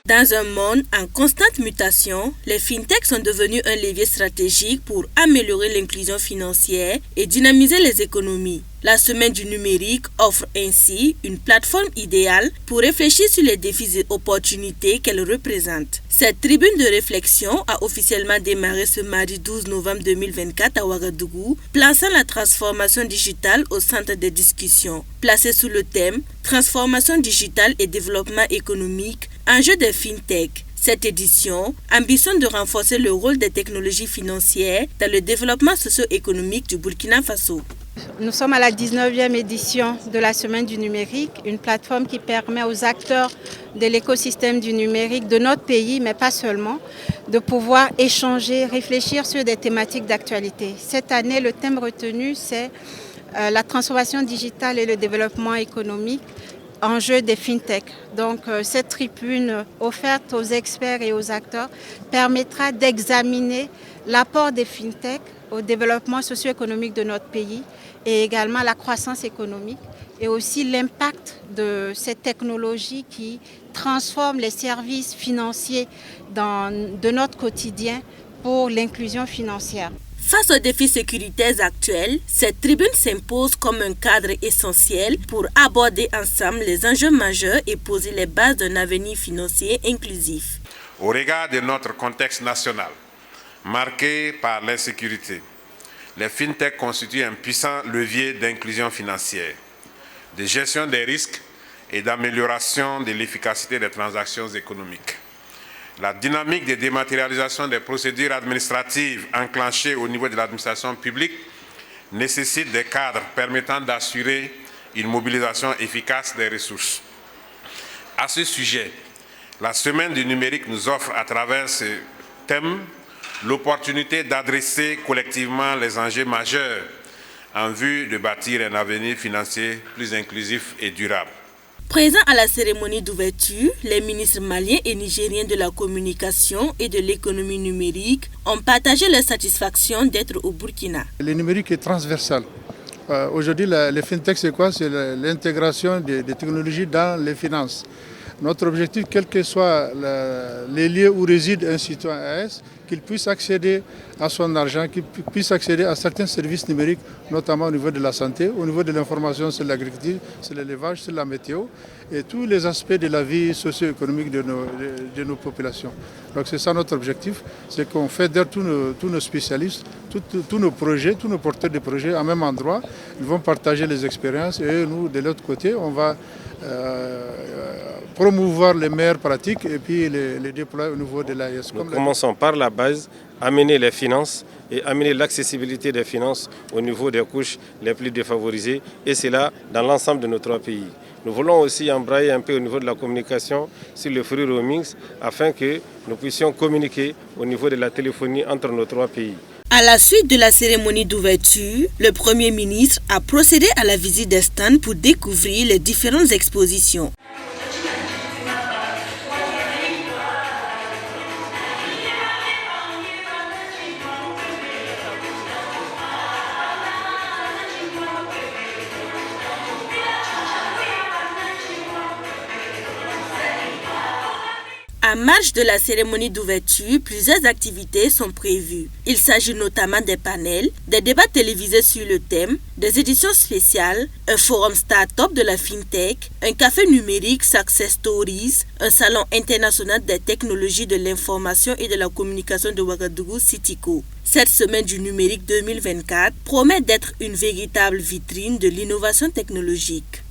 Dans un monde en constante mutation, les fintechs sont devenus un levier stratégique pour améliorer l'inclusion financière et dynamiser les économies. La Semaine du numérique offre ainsi une plateforme idéale pour réfléchir sur les défis et opportunités qu'elle représente. Cette tribune de réflexion a officiellement démarré ce mardi 12 novembre 2024 à Ouagadougou, plaçant la transformation digitale au centre des discussions. Placée sous le thème « Transformation digitale et développement économique, enjeux des fintech ». Cette édition ambitionne de renforcer le rôle des technologies financières dans le développement socio-économique du Burkina Faso. Nous sommes à la 19e édition de la Semaine du numérique, une plateforme qui permet aux acteurs de l'écosystème du numérique de notre pays, mais pas seulement, de pouvoir échanger, réfléchir sur des thématiques d'actualité. Cette année, le thème retenu, c'est la transformation digitale et le développement économique, enjeu des fintech. Donc cette tribune offerte aux experts et aux acteurs permettra d'examiner l'apport des fintech au développement socio-économique de notre pays et également la croissance économique et aussi l'impact de ces technologies qui transforment les services financiers de notre quotidien pour l'inclusion financière. Face aux défis sécuritaires actuels, cette tribune s'impose comme un cadre essentiel pour aborder ensemble les enjeux majeurs et poser les bases d'un avenir financier inclusif. Au regard de notre contexte national, marqué par l'insécurité, les fintechs constituent un puissant levier d'inclusion financière, de gestion des risques et d'amélioration de l'efficacité des transactions économiques. La dynamique de dématérialisation des procédures administratives enclenchées au niveau de l'administration publique nécessite des cadres permettant d'assurer une mobilisation efficace des ressources. À ce sujet, la Semaine du numérique nous offre à travers ce thème l'opportunité d'adresser collectivement les enjeux majeurs en vue de bâtir un avenir financier plus inclusif et durable. Présents à la cérémonie d'ouverture, les ministres maliens et nigériens de la communication et de l'économie numérique ont partagé leur satisfaction d'être au Burkina. Le numérique est transversal. Aujourd'hui, les fintech, c'est quoi? C'est l'intégration des technologies dans les finances. Notre objectif, quel que soit les lieux où réside un citoyen AS, qu'il puisse accéder à son argent, qu'il puisse accéder à certains services numériques, notamment au niveau de la santé, au niveau de l'information sur l'agriculture, sur l'élevage, sur la météo et tous les aspects de la vie socio-économique de nos populations. Donc c'est ça notre objectif, c'est qu'on fédère tous nos spécialistes, tous nos projets, tous nos porteurs de projets à même endroit. Ils vont partager les expériences et nous, de l'autre côté, on va promouvoir les meilleures pratiques et puis les déployer au niveau de l'AES. Nous commençons par la base, amener les finances et amener l'accessibilité des finances au niveau des couches les plus défavorisées et c'est là dans l'ensemble de nos trois pays. Nous voulons aussi embrayer un peu au niveau de la communication sur le free roaming afin que nous puissions communiquer au niveau de la téléphonie entre nos trois pays. À la suite de la cérémonie d'ouverture, le Premier ministre a procédé à la visite des stands pour découvrir les différentes expositions. En marge de la cérémonie d'ouverture, plusieurs activités sont prévues. Il s'agit notamment des panels, des débats télévisés sur le thème, des éditions spéciales, un forum start-up de la FinTech, un café numérique Success Stories, un salon international des technologies de l'information et de la communication de Ouagadougou, Citico. Cette semaine du numérique 2024 promet d'être une véritable vitrine de l'innovation technologique.